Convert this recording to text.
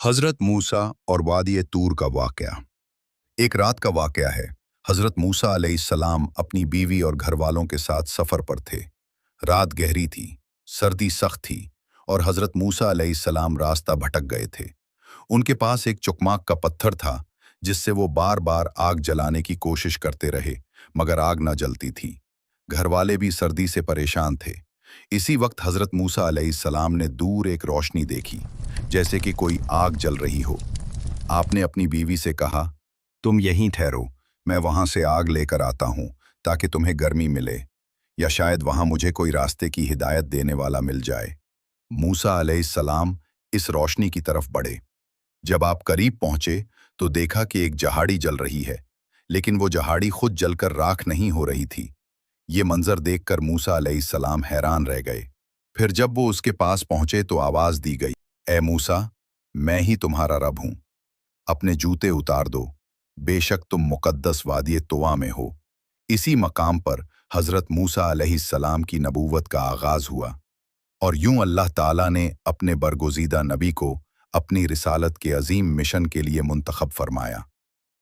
حضرت موسیٰ اور وادی طور کا واقعہ۔ ایک رات کا واقعہ ہے۔ حضرت موسیٰ علیہ السلام اپنی بیوی اور گھر والوں کے ساتھ سفر پر تھے۔ رات گہری تھی، سردی سخت تھی، اور حضرت موسیٰ علیہ السلام راستہ بھٹک گئے تھے۔ ان کے پاس ایک چکماک کا پتھر تھا جس سے وہ بار بار آگ جلانے کی کوشش کرتے رہے، مگر آگ نہ جلتی تھی۔ گھر والے بھی سردی سے پریشان تھے۔ اسی وقت حضرت موسیٰ علیہ السلام نے دور ایک روشنی دیکھی، جیسے کہ کوئی آگ جل رہی ہو۔ آپ نے اپنی بیوی سے کہا، تم یہیں ٹھہرو، میں وہاں سے آگ لے کر آتا ہوں تاکہ تمہیں گرمی ملے، یا شاید وہاں مجھے کوئی راستے کی ہدایت دینے والا مل جائے۔ موسیٰ علیہ السلام اس روشنی کی طرف بڑھے۔ جب آپ قریب پہنچے تو دیکھا کہ ایک جہاڑی جل رہی ہے، لیکن وہ جہاڑی خود جل کر راکھ نہیں ہو رہی تھی۔ یہ منظر دیکھ کر موسیٰ علیہ السلام حیران رہ گئے۔ پھر جب وہ اس کے پاس پہنچے تو آواز دی گئی، اے موسیٰ، میں ہی تمہارا رب ہوں، اپنے جوتے اتار دو، بے شک تم مقدس وادی طویٰ میں ہو۔ اسی مقام پر حضرت موسیٰ علیہ السلام کی نبوت کا آغاز ہوا، اور یوں اللہ تعالیٰ نے اپنے برگزیدہ نبی کو اپنی رسالت کے عظیم مشن کے لیے منتخب فرمایا۔